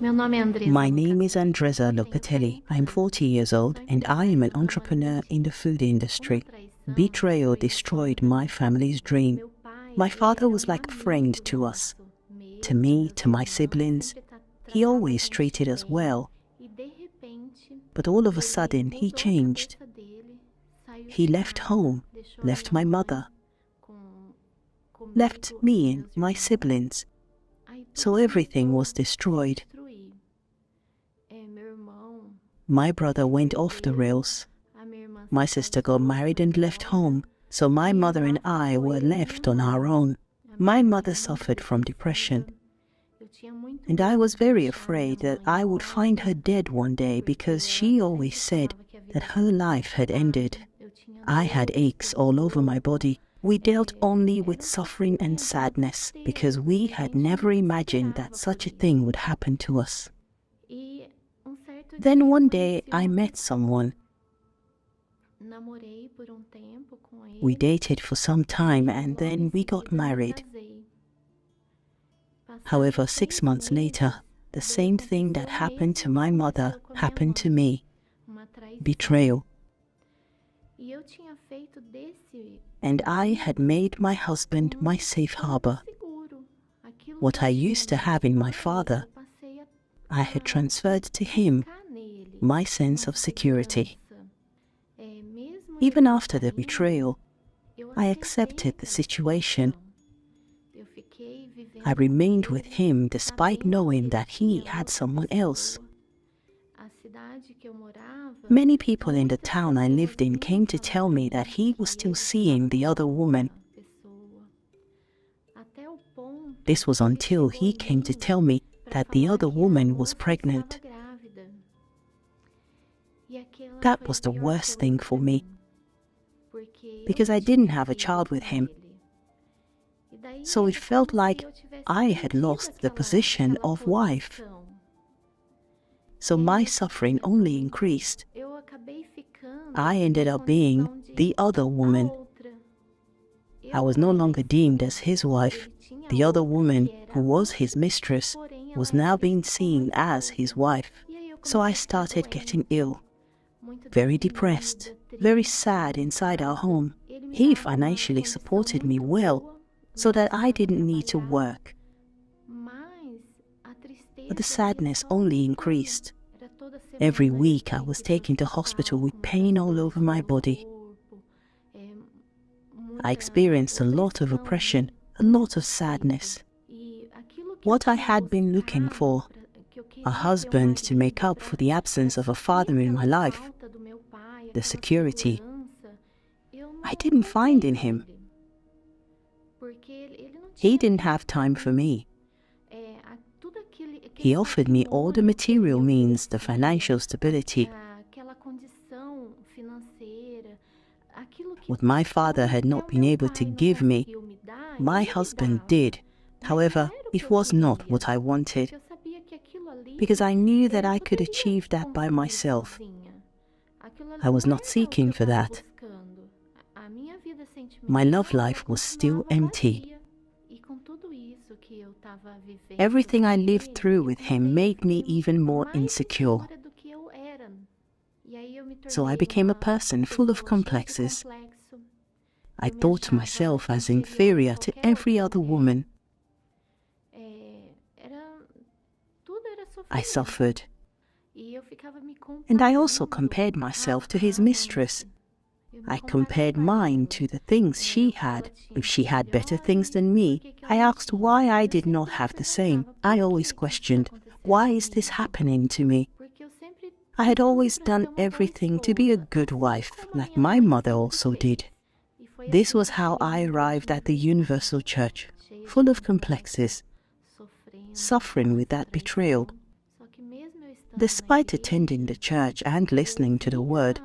My name is Andresa Locatelli. I'm 40 years old and I am an entrepreneur in the food industry. Betrayal destroyed my family's dream. My father was like a friend to us. To me, to my siblings, he always treated us well. But all of a sudden, he changed. He left home, left my mother, left me and my siblings. So everything was destroyed. My brother went off the rails. My sister got married and left home, so my mother and I were left on our own. My mother suffered from depression, and I was very afraid that I would find her dead one day because she always said that her life had ended. I had aches all over my body. We dealt only with suffering and sadness because we had never imagined that such a thing would happen to us. Then one day I met someone. We dated for some time and then we got married. However, 6 months later, the same thing that happened to my mother happened to me. Betrayal. And I had made my husband my safe harbor. What I used to have in my father, I had transferred to him my sense of security. Even after the betrayal, I accepted the situation. I remained with him despite knowing that he had someone else. Many people in the town I lived in came to tell me that he was still seeing the other woman. This was until he came to tell me that the other woman was pregnant. That was the worst thing for me, because I didn't have a child with him. So it felt like I had lost the position of wife. So my suffering only increased. I ended up being the other woman. I was no longer deemed as his wife. The other woman, who was his mistress, was now being seen as his wife. So I started getting ill, very depressed, very sad inside our home. He financially supported me well, so that I didn't need to work. But the sadness only increased. Every week I was taken to hospital with pain all over my body. I experienced a lot of oppression, a lot of sadness. What I had been looking for, a husband to make up for the absence of a father in my life, the security, I didn't find in him. He didn't have time for me. He offered me all the material means, the financial stability. What my father had not been able to give me, my husband did. However, it was not what I wanted, because I knew that I could achieve that by myself. I was not seeking for that. My love life was still empty. Everything I lived through with him made me even more insecure. So I became a person full of complexes. I thought myself as inferior to every other woman. I suffered. And I also compared myself to his mistress. I compared mine to the things she had. If she had better things than me, I asked why I did not have the same. I always questioned, why is this happening to me? I had always done everything to be a good wife, like my mother also did. This was how I arrived at the Universal Church, full of complexes, suffering with that betrayal. Despite attending the church and listening to the word,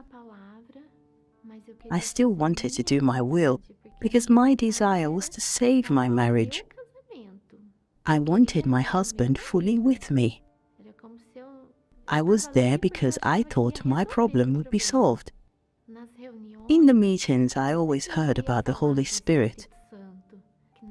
I still wanted to do my will because my desire was to save my marriage. I wanted my husband fully with me. I was there because I thought my problem would be solved. In the meetings, I always heard about the Holy Spirit.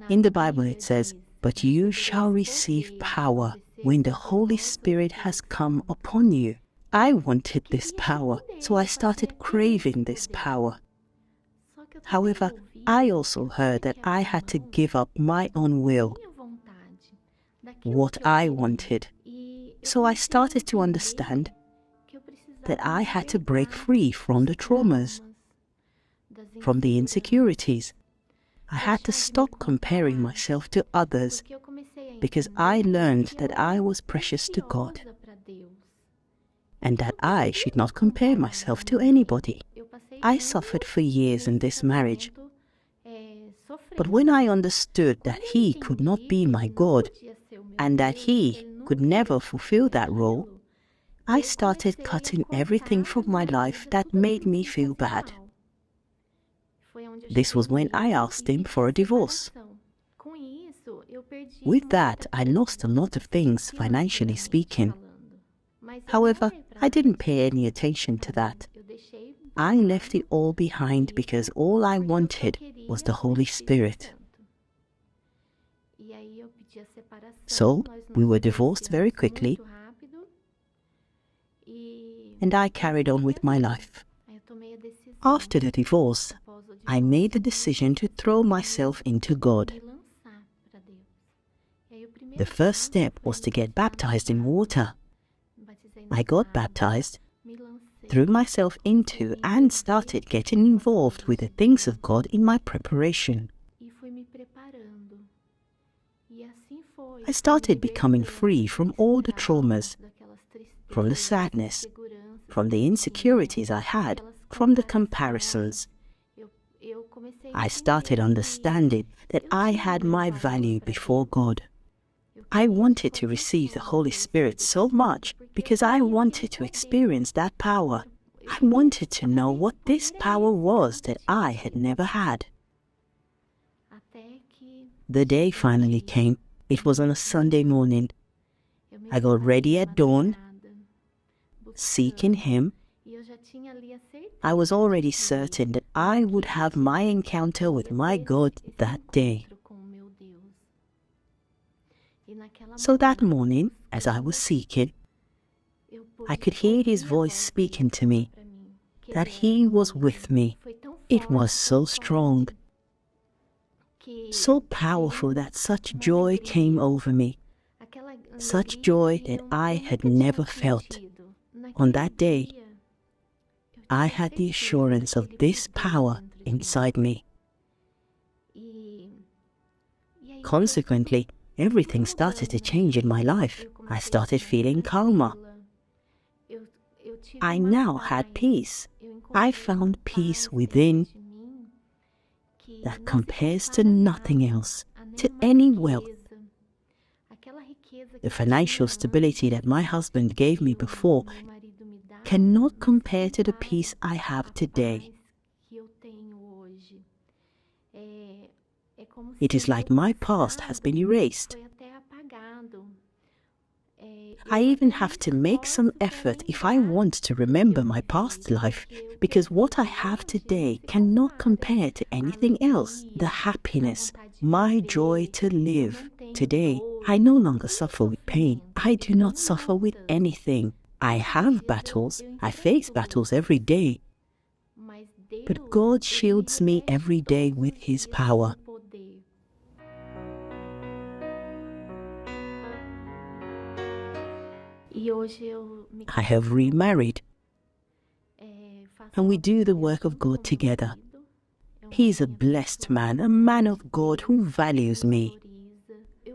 In the Bible it says, "But you shall receive power when the Holy Spirit has come upon you. I wanted this power, so I started craving this power. However, I also heard that I had to give up my own will, what I wanted. So I started to understand that I had to break free from the traumas, from the insecurities. I had to stop comparing myself to others because I learned that I was precious to God and that I should not compare myself to anybody. I suffered for years in this marriage, but when I understood that He could not be my God and that He could never fulfill that role, I started cutting everything from my life that made me feel bad. This was when I asked Him for a divorce. With that, I lost a lot of things, financially speaking. However, I didn't pay any attention to that. I left it all behind because all I wanted was the Holy Spirit. So, we were divorced very quickly, and I carried on with my life. After the divorce, I made the decision to throw myself into God. The first step was to get baptized in water. I got baptized, threw myself into and started getting involved with the things of God in my preparation. I started becoming free from all the traumas, from the sadness, from the insecurities I had, from the comparisons. I started understanding that I had my value before God. I wanted to receive the Holy Spirit so much because I wanted to experience that power. I wanted to know what this power was that I had never had. The day finally came. It was on a Sunday morning. I got ready at dawn, seeking Him. I was already certain that I would have my encounter with my God that day. So that morning, as I was seeking, I could hear His voice speaking to me, that He was with me. It was so strong, so powerful that such joy came over me, such joy that I had never felt. On that day, I had the assurance of this power inside me. Consequently, everything started to change in my life. I started feeling calmer. I now had peace. I found peace within that compares to nothing else, to any wealth. The financial stability that my husband gave me before cannot compare to the peace I have today. It is like my past has been erased. I even have to make some effort if I want to remember my past life, because what I have today cannot compare to anything else. The happiness, my joy to live. Today, I no longer suffer with pain. I do not suffer with anything. I have battles. I face battles every day. But God shields me every day with His power. I have remarried, and we do the work of God together. He is a blessed man, a man of God who values me.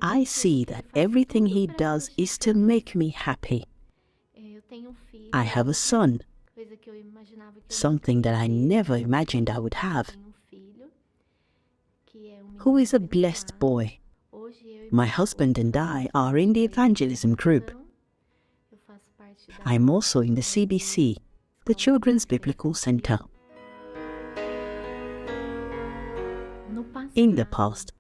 I see that everything he does is to make me happy. I have a son, something that I never imagined I would have, who is a blessed boy. My husband and I are in the evangelism group. I'm also in the CBC, the Children's Biblical Center. In the past,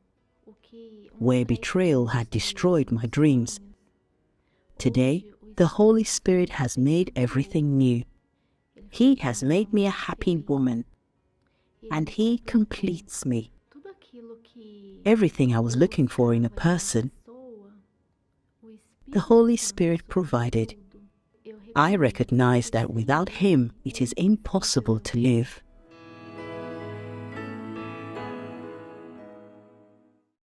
where betrayal had destroyed my dreams, today the Holy Spirit has made everything new. He has made me a happy woman, and He completes me. Everything I was looking for in a person, The Holy Spirit provided. I recognize that without Him, it is impossible to live.